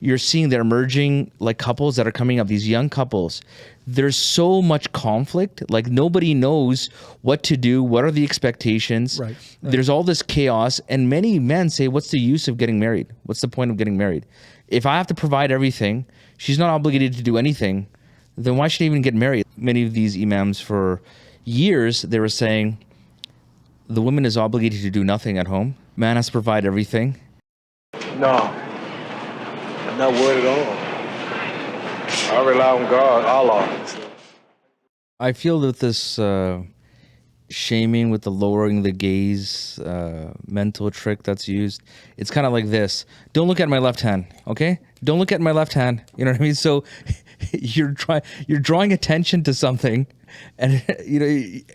You're seeing they're emerging like couples that are coming up, these young couples. There's so much conflict. Like nobody knows what to do. What are the expectations? Right. There's all this chaos. And many men say, what's the use of getting married? What's the point of getting married? If I have to provide everything, she's not obligated to do anything, then why should I even get married? Many of these imams for years, they were saying, the woman is obligated to do nothing at home. Man has to provide everything. No, I'm not worried at all. I rely on God, Allah. I feel that this shaming with the lowering the gaze mental trick that's used, it's kind of like this. Don't look at my left hand, okay? Don't look at my left hand. You know what I mean? So you're drawing attention to something, and you know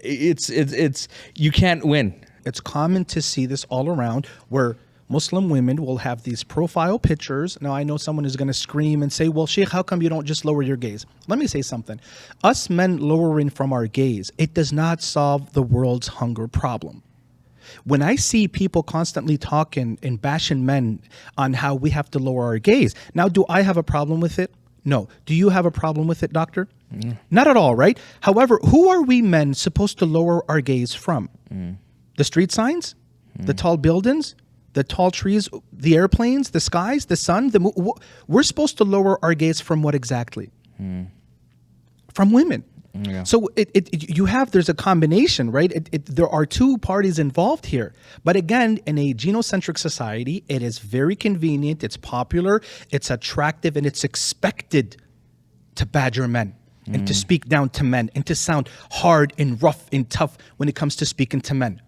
it's you can't win. It's common to see this all around where Muslim women will have these profile pictures. Now, I know someone is going to scream and say, well, Sheikh, how come you don't just lower your gaze? Let me say something. Us men lowering from our gaze, it does not solve the world's hunger problem. When I see people constantly talking and bashing men on how we have to lower our gaze, now, do I have a problem with it? No. Do you have a problem with it, doctor? Not at all, right? However, who are we men supposed to lower our gaze from? The street signs? The tall buildings? The tall trees, the airplanes, the skies, the sun, we're supposed to lower our gaze from what exactly? From women. Yeah. So there's a combination, right? There are two parties involved here. But again, in a genocentric society, it is very convenient, it's popular, it's attractive, and it's expected to badger men and to speak down to men and to sound hard and rough and tough when it comes to speaking to men.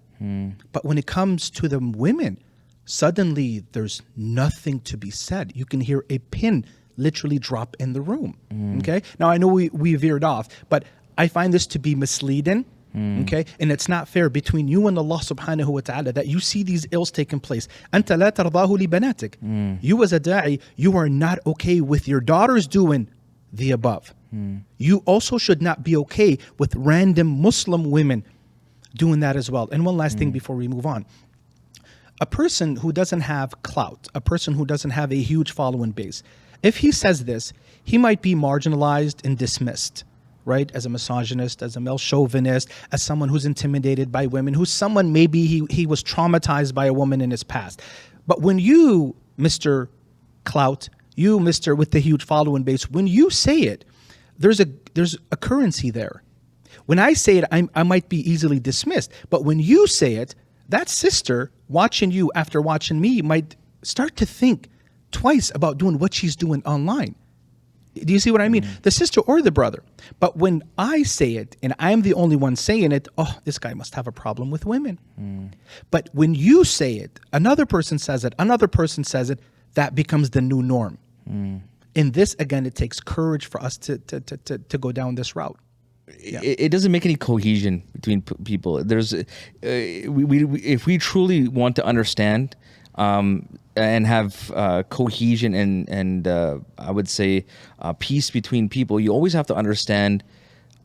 But when it comes to the women, suddenly there's nothing to be said. You can hear a pin literally drop in the room. Okay. Now I know we veered off, but I find this to be misleading. Okay. And it's not fair between you and Allah subhanahu wa ta'ala that you see these ills taking place. أنت لا ترضاه لبناتك. You as a da'i, you are not okay with your daughters doing the above. You also should not be okay with random Muslim women doing that as well. And one last thing before we move on. A person who doesn't have clout, a person who doesn't have a huge following base, if he says this, he might be marginalized and dismissed, right? As a misogynist, as a male chauvinist, as someone who's intimidated by women, who's someone maybe he was traumatized by a woman in his past. But when you, Mr. Clout, you, Mr. with the huge following base, when you say it, there's a currency there. When I say it, I might be easily dismissed. But when you say it, that sister watching you after watching me might start to think twice about doing what she's doing online. Do you see what I mean? The sister or the brother. But when I say it and I'm the only one saying it, oh, this guy must have a problem with women. But when you say it, another person says it, that becomes the new norm. In this, again, it takes courage for us to go down this route. Yeah. It doesn't make any cohesion between people. There's, if we truly want to understand and have cohesion and I would say peace between people, you always have to understand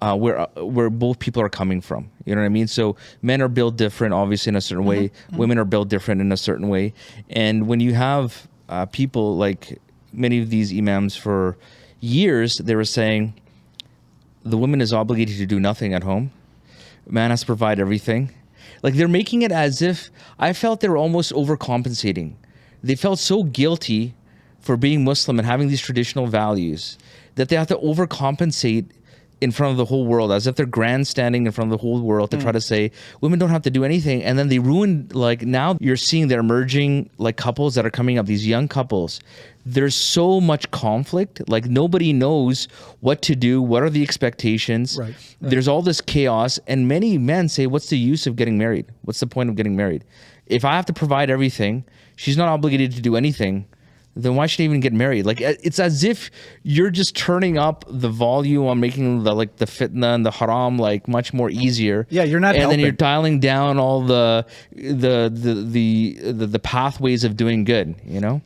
where both people are coming from. You know what I mean? So men are built different, obviously, in a certain way. Women are built different in a certain way. And when you have people like many of these imams for years, they were saying, the woman is obligated to do nothing at home. Man has to provide everything. Like they're making it as if, I felt they were almost overcompensating. They felt so guilty for being Muslim and having these traditional values that they have to overcompensate in front of the whole world, as if they're grandstanding in front of the whole world to try to say women don't have to do anything. And then they ruin, like now you're seeing they're emerging like couples that are coming up, these young couples. There's so much conflict. Like nobody knows what to do. What are the expectations? Right. There's all this chaos. And many men say, what's the use of getting married? What's the point of getting married? If I have to provide everything, she's not obligated to do anything, then why should I even get married? Like it's as if you're just turning up the volume on making the fitna and the haram like much more easier. Yeah, you're not and helping. Then you're dialing down all the pathways of doing good, you know?